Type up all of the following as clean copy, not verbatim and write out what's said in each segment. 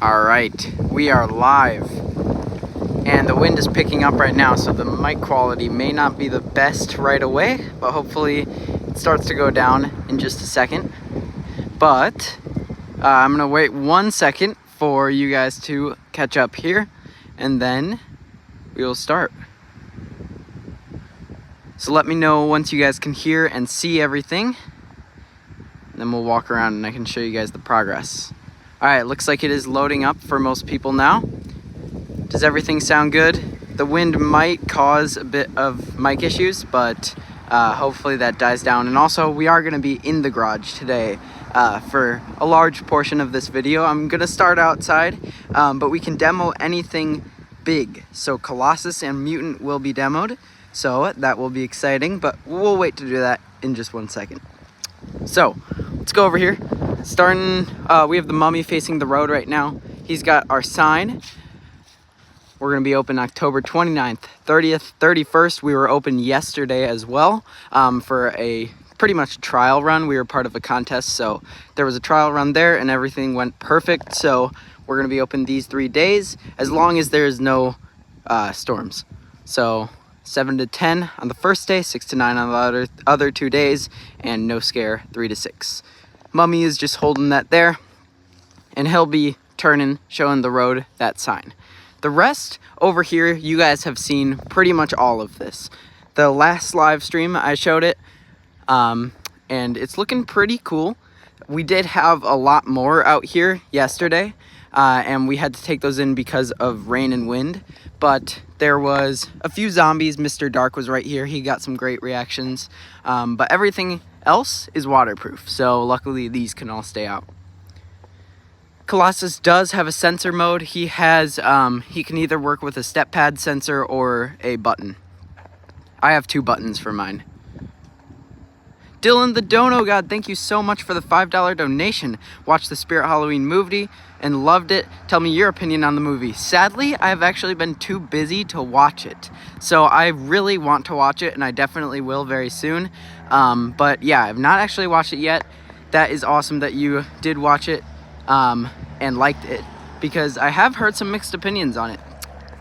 Alright, we are live, and the wind is picking up right now, so the mic quality may not be the best right away, but hopefully it starts to go down in just a second. But I'm gonna wait 1 second for you guys to catch up here, and then we will start. So let me know once you guys can hear and see everything, and then we'll walk around and I can show you guys the progress. Alright, looks like it is loading up for most people now. Does everything sound good? The wind might cause a bit of mic issues, but hopefully that dies down. And also, we are going to be in the garage today for a large portion of this video. I'm going to start outside, but we can demo anything big. So Colossus and Mutant will be demoed, so that will be exciting, but we'll wait to do that in just 1 second. So, let's go over here. Starting, we have the mummy facing the road right now. He's got our sign. We're going to be open October 29th, 30th, 31st. We were open yesterday as well for a pretty much trial run. We were part of a contest, so there was a trial run there and everything went perfect. So we're going to be open these 3 days as long as there's no storms. So 7 to 10 on the first day, 6 to 9 on the other 2 days, and no scare 3 to 6. Mummy is just holding that there, and he'll be turning, showing the road, that sign. The rest over here, you guys have seen pretty much all of this. The last live stream, I showed it, and it's looking pretty cool. We did have a lot more out here yesterday, and we had to take those in because of rain and wind, but there was a few zombies. Mr. Dark was right here. He got some great reactions, but everything else is waterproof, so luckily these can all stay out. Colossus does have a sensor mode. He has he can either work with a step pad sensor or a button. I have 2 buttons for mine. Dylan the Dono God, thank you so much for the $5 donation. Watched the Spirit Halloween movie and loved it. Tell me your opinion on the movie. Sadly, I have actually been too busy to watch it. So I really want to watch it, and I definitely will very soon. But yeah, I've not actually watched it yet. That is awesome that you did watch it and liked it, because I have heard some mixed opinions on it.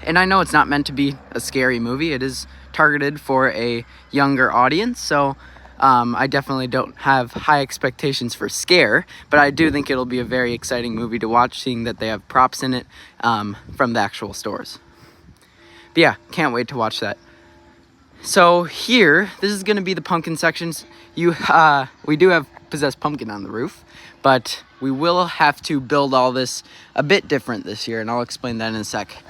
And I know it's not meant to be a scary movie. It is targeted for a younger audience, so I definitely don't have high expectations for scare, but I do think it'll be a very exciting movie to watch, seeing that they have props in it from the actual stores. But yeah, can't wait to watch that. So here, this is going to be the pumpkin sections. We do have Possessed Pumpkin on the roof, but we will have to build all this a bit different this year, and I'll explain that in a sec.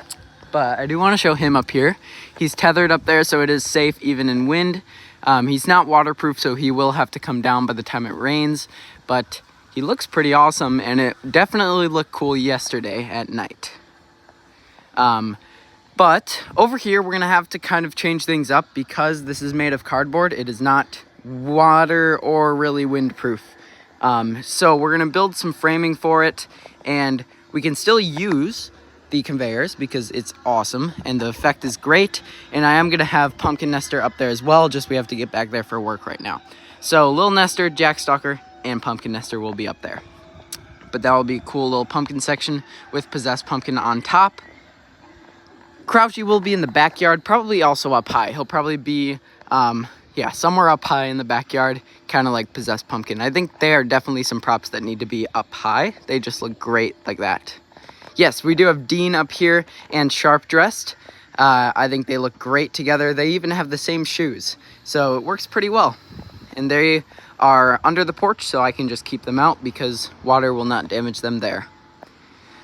But I do want to show him up here. He's tethered up there, so it is safe even in wind. He's not waterproof, so he will have to come down by the time it rains, but he looks pretty awesome, and it definitely looked cool yesterday at night. But over here, we're going to have to kind of change things up because this is made of cardboard. It is not water or really windproof. So we're going to build some framing for it, and we can still use the conveyors because it's awesome and the effect is great. And I am going to have Pumpkin Nester up there as well, just we have to get back there for work right now. So Lil Nester, Jack Stalker, and Pumpkin Nester will be up there. But that will be a cool little pumpkin section with Possessed Pumpkin on top. Crouchy will be in the backyard, probably also up high. He'll probably be, somewhere up high in the backyard, kind of like Possessed Pumpkin. I think there are definitely some props that need to be up high. They just look great like that. Yes, we do have Dean up here and Sharp dressed. I think they look great together. They even have the same shoes, so it works pretty well. And they are under the porch, so I can just keep them out because water will not damage them there.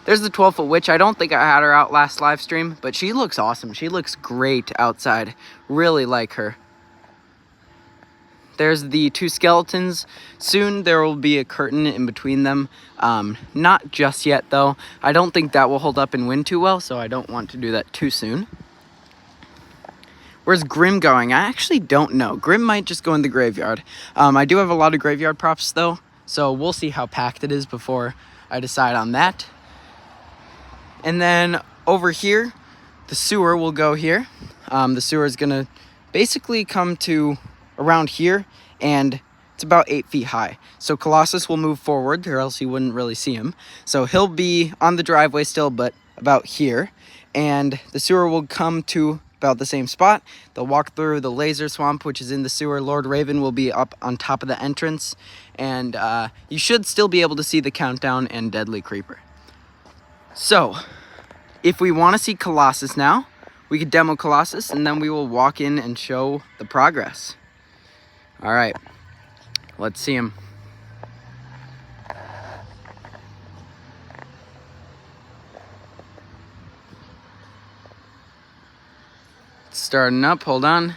There's the 12-foot witch. I don't think I had her out last live stream, but she looks awesome. She looks great outside. Really like her. There's the 2 skeletons. Soon there will be a curtain in between them. Not just yet, though. I don't think that will hold up in wind too well, so I don't want to do that too soon. Where's Grim going? I actually don't know. Grim might just go in the graveyard. I do have a lot of graveyard props, though, so we'll see how packed it is before I decide on that. And then over here, the sewer will go here. The sewer is going to basically come to around here, and It's about 8 feet high. So Colossus will move forward, or else you wouldn't really see him. So he'll be on the driveway still, but about here. And the sewer will come to about the same spot. They'll walk through the laser swamp, which is in the sewer. Lord Raven will be up on top of the entrance. And you should still be able to see the countdown and Deadly Creeper. So, if we want to see Colossus now, we could demo Colossus, and then we will walk in and show the progress. All right, let's see him. Starting up, hold on.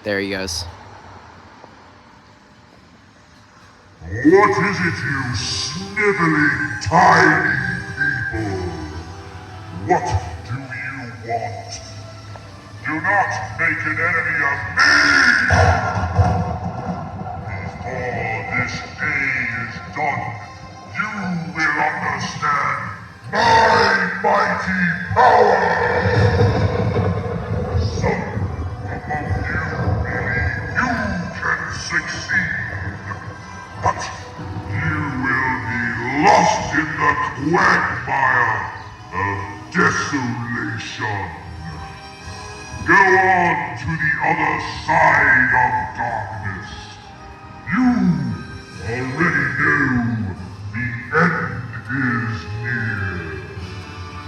There he goes. What is it, you sniveling, tiny people? What do you want? Do not make an enemy of me! Before this day is done, you will understand my mighty power! Some among you believe you can succeed. But you will be lost in the quagmire of desolation. Go on to the other side of darkness. You already know the end is near.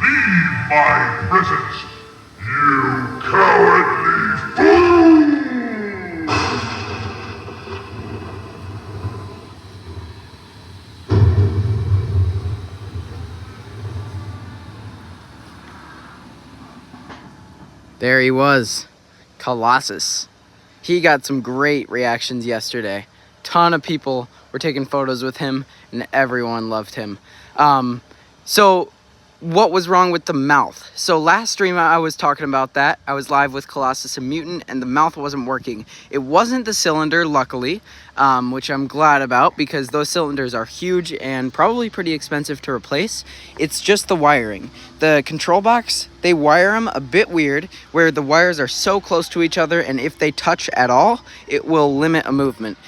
Leave my presence, you cowardly fool! There he was, Colossus. He got some great reactions yesterday. Ton of people were taking photos with him, and everyone loved him. So what was wrong with the mouth? So last stream I was talking about that. I was live with Colossus and Mutant, and the mouth wasn't working. It wasn't the cylinder, luckily, which I'm glad about, because those cylinders are huge and probably pretty expensive to replace. It's just the wiring. The control box, they wire them a bit weird, where the wires are so close to each other, and if they touch at all, it will limit a movement.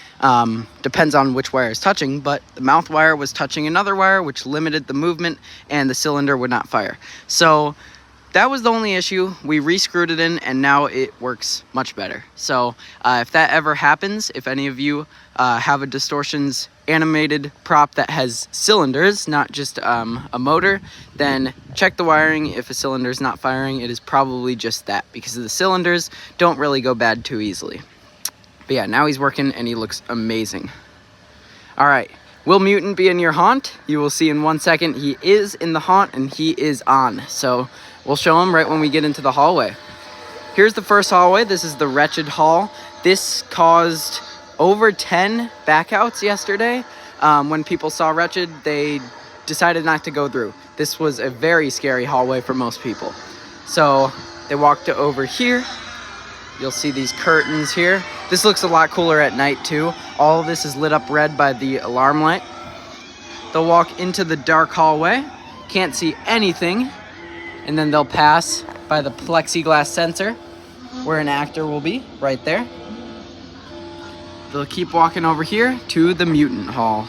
Depends on which wire is touching, but the mouth wire was touching another wire, which limited the movement, and the cylinder would not fire. So that was the only issue. We re-screwed it in, and now it works much better. So if that ever happens, if any of you have a Distortions animated prop that has cylinders, not just a motor, then check the wiring. If a cylinder is not firing, it is probably just that, because the cylinders don't really go bad too easily. But yeah, now he's working and he looks amazing. All right, will Mutant be in your haunt? You will see in 1 second. He is in the haunt and he is on. So we'll show him right when we get into the hallway. Here's the first hallway. This is the Wretched Hall. This caused over 10 backouts yesterday. When people saw Wretched, they decided not to go through. This was a very scary hallway for most people. So they walked over here. You'll see these curtains here. This looks a lot cooler at night too. All of this is lit up red by the alarm light. They'll walk into the dark hallway. Can't see anything. And then they'll pass by the plexiglass sensor where an actor will be, right there. They'll keep walking over here to the Mutant Hall.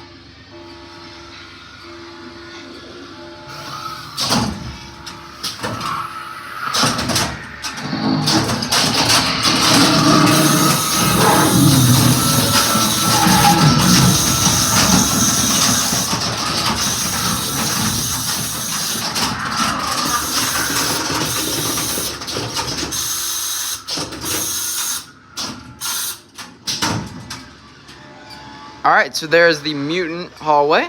All right, so there's the Mutant Hallway.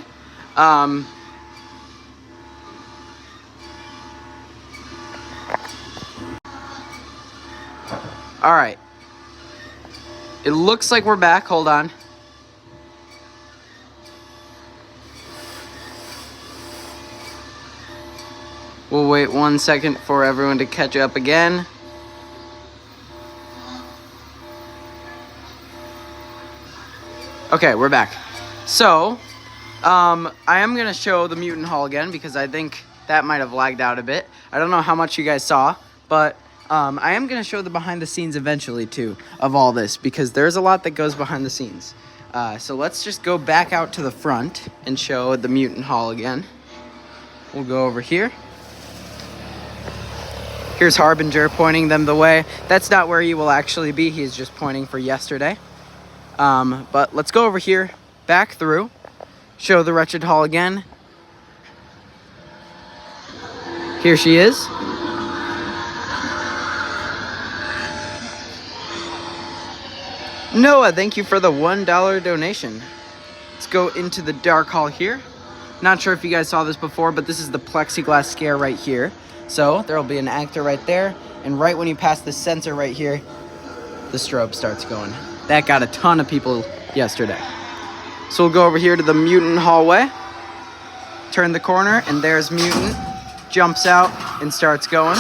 All right. It looks like we're back. Hold on. We'll wait 1 second for everyone to catch up again. Okay, we're back. So, I am going to show the Mutant Hall again because I think that might have lagged out a bit. I don't know how much you guys saw, but I am going to show the behind the scenes eventually too of all this, because there's a lot that goes behind the scenes. So let's just go back out to the front and show the Mutant Hall again. We'll go over here. Here's Harbinger pointing them the way. That's not where he will actually be. He's just pointing for yesterday. But let's go over here, back through, show the Wretched Hall again. Here she is. Noah, thank you for the $1 donation. Let's go into the dark hall here. Not sure if you guys saw this before, but this is the plexiglass scare right here. So there will be an actor right there, and right when you pass the sensor right here, the strobe starts going. That got a ton of people yesterday. So we'll go over here to the Mutant Hallway, turn the corner, and there's Mutant. Jumps out and starts going.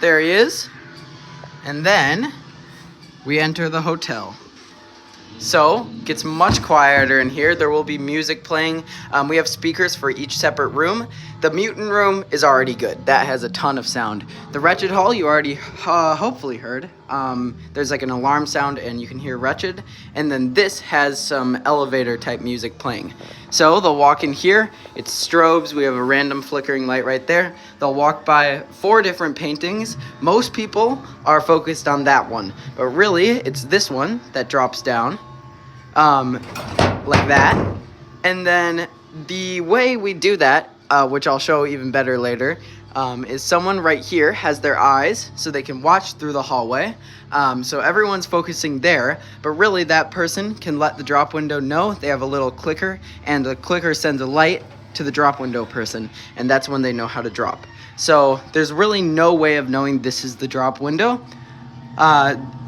There he is. And then we enter the hotel. So, it gets much quieter in here. There will be music playing. We have speakers for each separate room. The Mutant room is already good. That has a ton of sound. The Wretched Hall, you already hopefully heard. There's like an alarm sound and you can hear Wretched. And then this has some elevator type music playing. So, they'll walk in here. It's strobes. We have a random flickering light right there. They'll walk by 4 different paintings. Most people are focused on that one. But really, it's this one that drops down. Like that. And then the way we do that, which I'll show even better later, is someone right here has their eyes so they can watch through the hallway. So everyone's focusing there, but really that person can let the drop window know. They have a little clicker, and the clicker sends a light to the drop window person, and that's when they know how to drop. So there's really no way of knowing this is the drop window.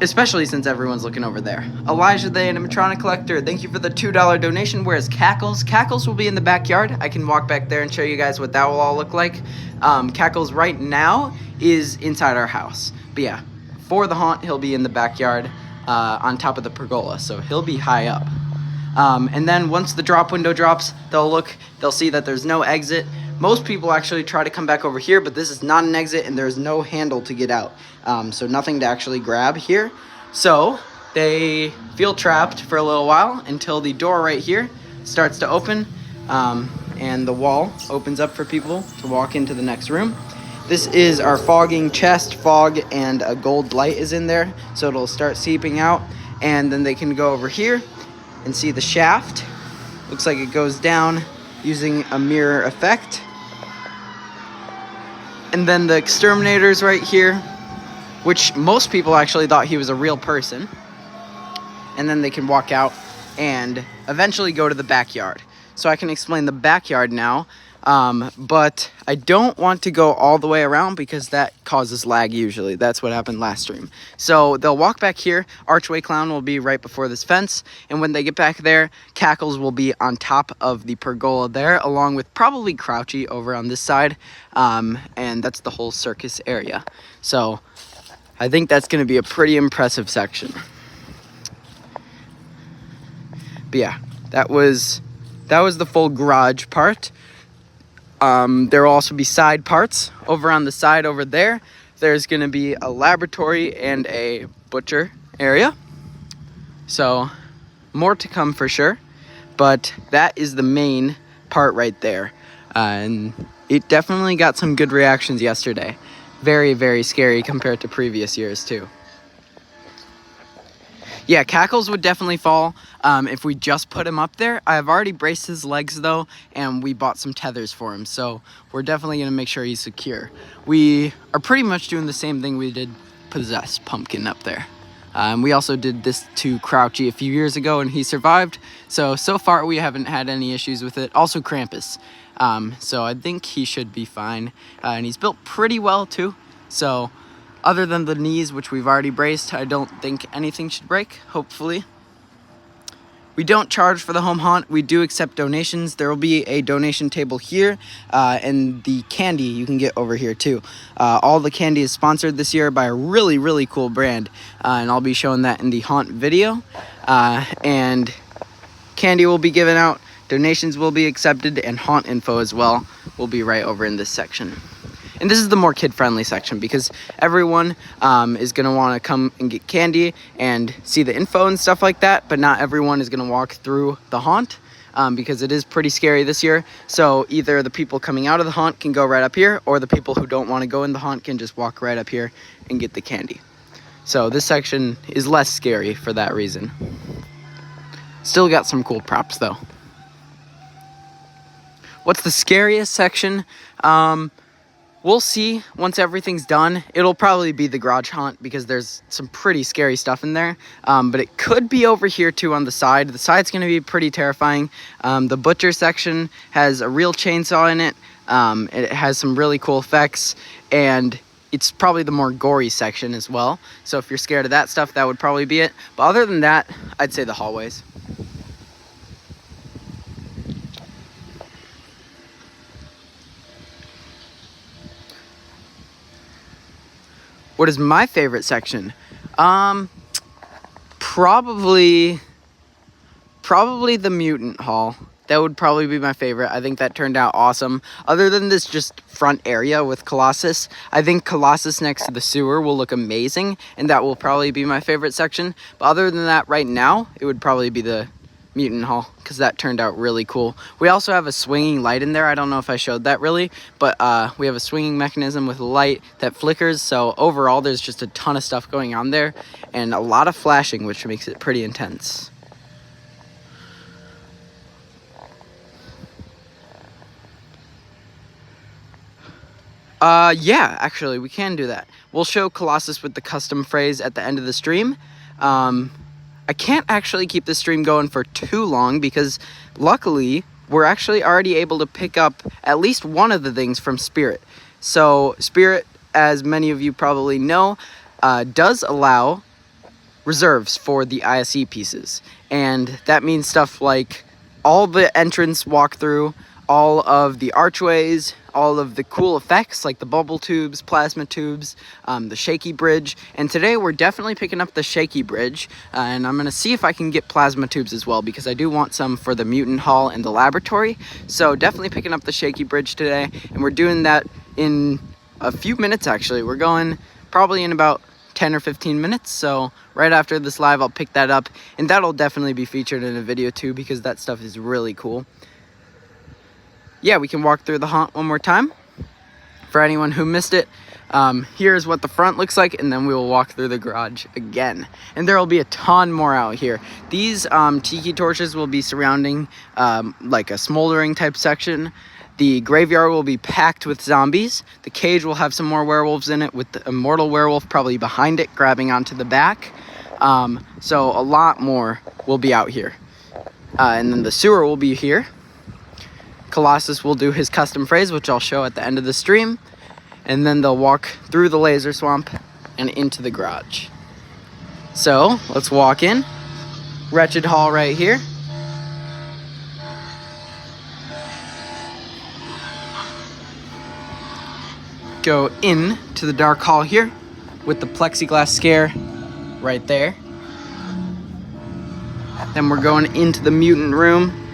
Especially since everyone's looking over there. Elijah the animatronic collector, thank you for the $2 donation. Where's Cackles? Cackles will be in the backyard. I can walk back there and show you guys what that will all look like. Cackles right now is inside our house. But yeah, for the haunt, he'll be in the backyard on top of the pergola, so he'll be high up. And then once the drop window drops, they'll see that there's no exit. Most people actually try to come back over here, but this is not an exit and there's no handle to get out. So nothing to actually grab here. So they feel trapped for a little while until the door right here starts to open and the wall opens up for people to walk into the next room. This is our fogging chest, fog, and a gold light is in there. So it'll start seeping out, and then they can go over here and see the shaft. Looks like it goes down using a mirror effect. And then the exterminator's right here, which most people actually thought he was a real person. And then they can walk out and eventually go to the backyard. So I can explain the backyard now, but I don't want to go all the way around because that causes lag usually. That's what happened last stream. So they'll walk back here. Archway Clown will be right before this fence. And when they get back there, Cackles will be on top of the pergola there, along with probably Crouchy over on this side. And that's the whole circus area. So I think that's going to be a pretty impressive section. But yeah, that was the full garage part. There will also be side parts. Over on the side over there, there's going to be a laboratory and a butcher area. So more to come for sure. But that is the main part right there. And it definitely got some good reactions yesterday. Very, very scary compared to previous years too. Yeah, Cackles would definitely fall if we just put him up there. I've already braced his legs though, and we bought some tethers for him. So we're definitely gonna make sure he's secure. We are pretty much doing the same thing we did Possess Pumpkin up there. We also did this to Crouchy a few years ago and he survived. So far we haven't had any issues with it. Also Krampus. So I think he should be fine. And he's built pretty well too. So other than the knees, which we've already braced, I don't think anything should break, hopefully. We don't charge for the home haunt. We do accept donations. There will be a donation table here, and the candy you can get over here too. All the candy is sponsored this year by a really, really cool brand, and I'll be showing that in the haunt video. And candy will be given out, donations will be accepted, and haunt info as well will be right over in this section. And this is the more kid-friendly section because everyone is going to want to come and get candy and see the info and stuff like that, but not everyone is going to walk through the haunt because it is pretty scary this year. So either the people coming out of the haunt can go right up here, or the people who don't want to go in the haunt can just walk right up here and get the candy. So this section is less scary for that reason. Still got some cool props though. What's the scariest section? We'll see once everything's done. It'll probably be the garage haunt because there's some pretty scary stuff in there. But it could be over here too on the side. The side's going to be pretty terrifying. The butcher section has a real chainsaw in it. It has some really cool effects, and it's probably the more gory section as well. So if you're scared of that stuff, that would probably be it. But other than that, I'd say the hallways. What is my favorite section? Probably the Mutant Hall. That would probably be my favorite. I think that turned out awesome. Other than this just front area with Colossus, I think Colossus next to the sewer will look amazing, and that will probably be my favorite section. But other than that, right now, it would probably be the Mutant Hall, because that turned out really cool. We also have a swinging light in there. I don't know if I showed that really, but we have a swinging mechanism with a light that flickers. So overall, there's just a ton of stuff going on there, and a lot of flashing, which makes it pretty intense. Yeah, actually, we can do that. We'll show Colossus with the custom phrase at the end of the stream. I can't actually keep the stream going for too long because luckily we're actually already able to pick up at least one of the things from Spirit. So Spirit, as many of you probably know, does allow reserves for the ISE pieces. And that means stuff like all the entrance walkthrough, all of the archways, all of the cool effects like the bubble tubes, plasma tubes, the shaky bridge. And today we're definitely picking up the shaky bridge, and I'm going to see if I can get plasma tubes as well because I do want some for the Mutant Hall and the laboratory. So definitely picking up the shaky bridge today, and we're doing that in a few minutes actually. We're going probably in about 10 or 15 minutes, so right after this live I'll pick that up, and that'll definitely be featured in a video too because that stuff is really cool. Yeah, we can walk through the haunt one more time for anyone who missed it. Here's what the front looks like, and then we will walk through the garage again. And there will be a ton more out here. These tiki torches will be surrounding like a smoldering type section. The graveyard will be packed with zombies. The cage will have some more werewolves in it, with the immortal werewolf probably behind it grabbing onto the back. So a lot more will be out here. And then the sewer will be here. Colossus will do his custom phrase, which I'll show at the end of the stream, and then they'll walk through the laser swamp and into the garage. So let's walk in. Wretched Hall right here. Go in to the dark hall here with the plexiglass scare right there. Then we're going into the mutant room.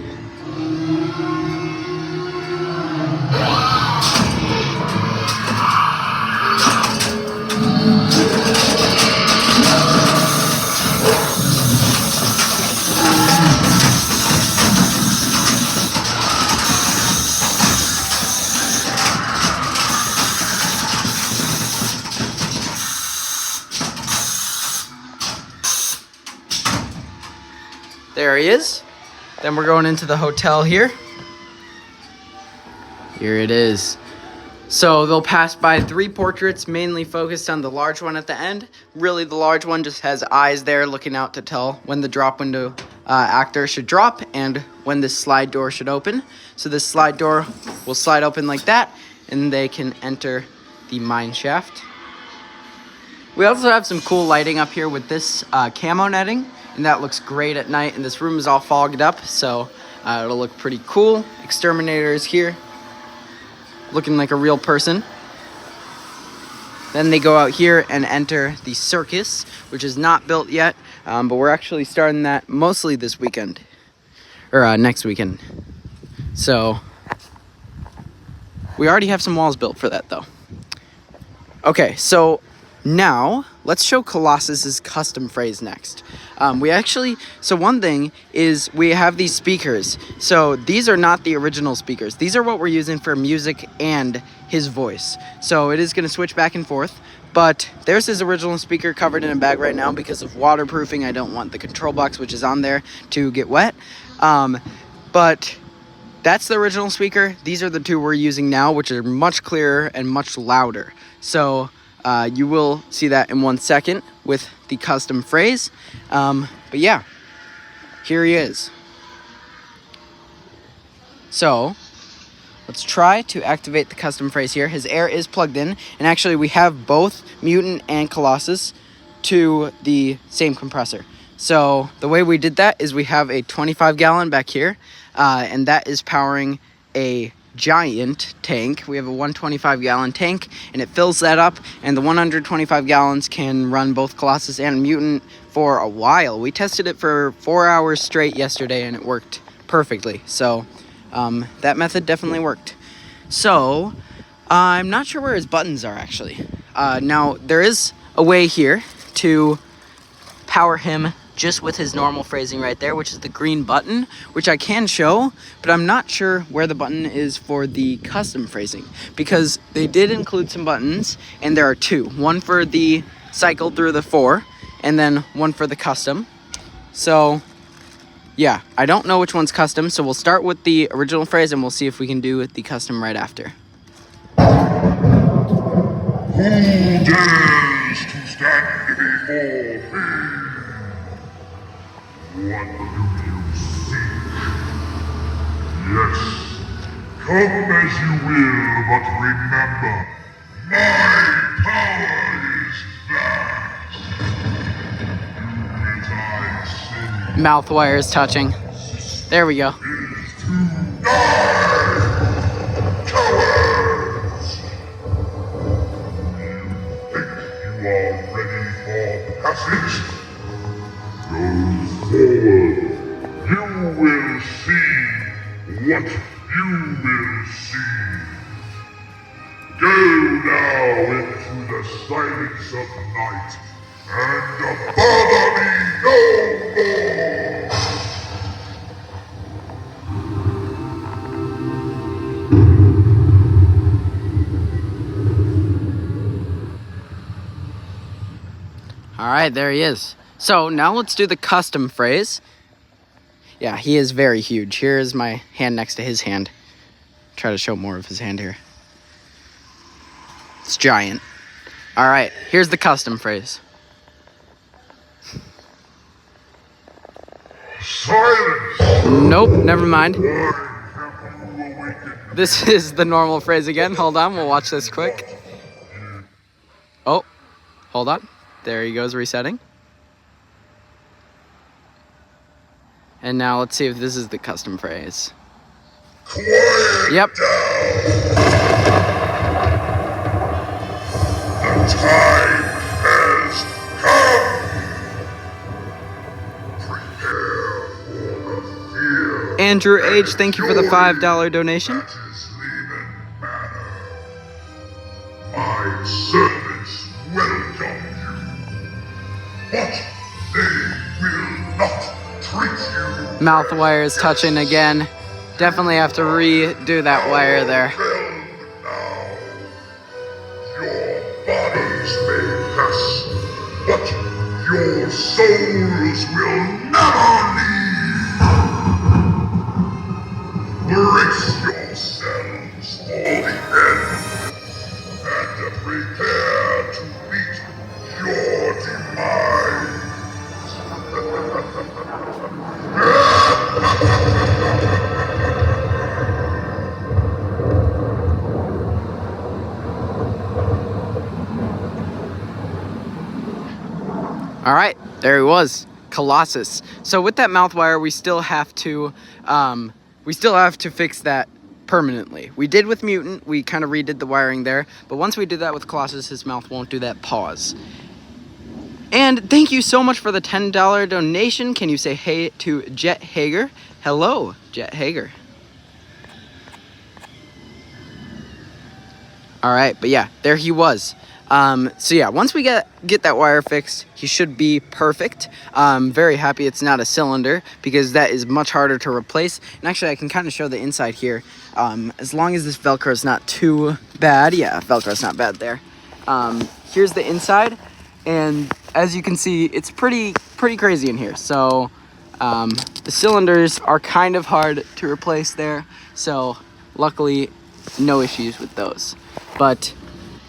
There he is. Then we're going into the hotel here. Here it is. So they'll pass by 3 portraits, mainly focused on the large one at the end. Really, the large one just has eyes there looking out to tell when the drop window actor should drop and when this slide door should open. So this slide door will slide open like that, and they can enter the mine shaft. We also have some cool lighting up here with this camo netting, and that looks great at night. And this room is all fogged up, so it'll look pretty cool. Exterminator is here, looking like a real person. Then they go out here and enter the circus, which is not built yet, but we're actually starting that mostly this weekend, or next weekend. So we already have some walls built for that, though. Okay, so now let's show Colossus's custom phrase next. So one thing is we have these speakers. So these are not the original speakers. These are what we're using for music and his voice. So it is going to switch back and forth. But there's his original speaker covered in a bag right now because of waterproofing. I don't want the control box, which is on there, to get wet. But that's the original speaker. These are the two we're using now, which are much clearer and much louder. So you will see that in 1 second with the custom phrase. But yeah, here he is. So let's try to activate the custom phrase here. His air is plugged in, and actually we have both Mutant and Colossus to the same compressor. So the way we did that is we have a 25-gallon back here, and that is powering a giant tank. We have a 125-gallon tank, and it fills that up, and the 125 gallons can run both Colossus and Mutant for a while. We tested it for 4 hours straight yesterday, and it worked perfectly. So that method definitely worked. So I'm not sure where his buttons are actually. Now there is a way here to power him just with his normal phrasing right there, which is the green button, which I can show, but I'm not sure where the button is for the custom phrasing, because they did include some buttons, and there are two. One for the cycle through the 4, and then one for the custom. So yeah, I don't know which one's custom, so we'll start with the original phrase, and we'll see if we can do the custom right after. Who dares to stand before me? What do you seek? Yes, come as you will, but remember, my power is vast. Do as I say. Mouth wires touching. There we go. Is to die, cowards! You are ready for passage? Go forward. You will see what you will see. Go now into the silence of night and bother me no more. All right, there he is. So now let's do the custom phrase. Yeah, he is very huge. Here is my hand next to his hand. Try to show more of his hand here. It's giant. All right, here's the custom phrase. Silence! Nope, never mind. Why have you awakened? This is the normal phrase again. Hold on, we'll watch this quick. Oh, hold on. There he goes, resetting. And now let's see if this is the custom phrase. Quiet Yep. down! The time has come! Prepare for the fear. Andrew H., thank you for the $5 donation. That is Lehman Manor. My servants welcome you, but they will not treat you. Mouth wire is touching again. Definitely have to redo that wire there. Well now, your bodies may pass, but your souls will never leave. Brace yourselves for the end, and prepare to meet your demise. There he was, Colossus. So with that mouth wire, we still have to fix that permanently. We did with Mutant, we kind of redid the wiring there, but once we do that with Colossus, his mouth won't do that pause. And thank you so much for the $10 donation. Can you say hey to Jet Hager? Hello, Jet Hager. All right, but yeah, there he was. So yeah, once we get that wire fixed, he should be perfect. Very happy it's not a cylinder because that is much harder to replace. And actually, I can kind of show the inside here. As long as this Velcro is not too bad. Yeah, Velcro's not bad there. Here's the inside. And as you can see, it's pretty crazy in here. So the cylinders are kind of hard to replace there. So luckily, no issues with those. But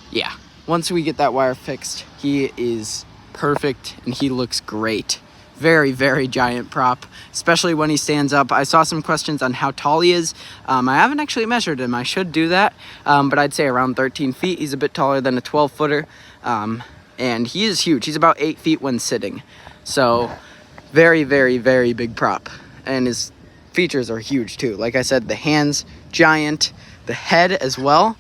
yeah, once we get that wire fixed, he is perfect and he looks great. Very, very giant prop, especially when he stands up. I saw some questions on how tall he is. I haven't actually measured him. I should do that, but I'd say around 13 feet. He's a bit taller than a 12-footer, and he is huge. He's about 8 feet when sitting. So very, very, very big prop, and his features are huge too. Like I said, the hands, giant, the head as well.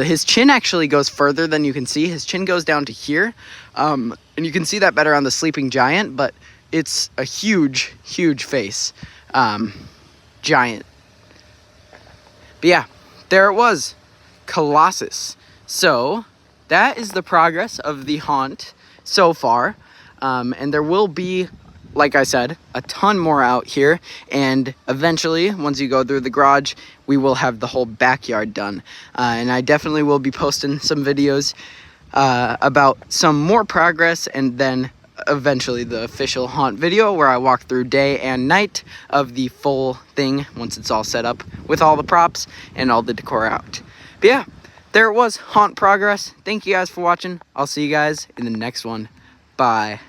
His chin actually goes further than you can see. His chin goes down to here, and you can see that better on the sleeping giant, but it's a huge, huge face. Giant. But yeah, there it was. Colossus. So that is the progress of the haunt so far, and there will be, like I said, a ton more out here, and eventually, once you go through the garage, we will have the whole backyard done. And I definitely will be posting some videos about some more progress, and then eventually the official haunt video where I walk through day and night of the full thing once it's all set up with all the props and all the decor out. But yeah, there it was, haunt progress. Thank you guys for watching. I'll see you guys in the next one. Bye.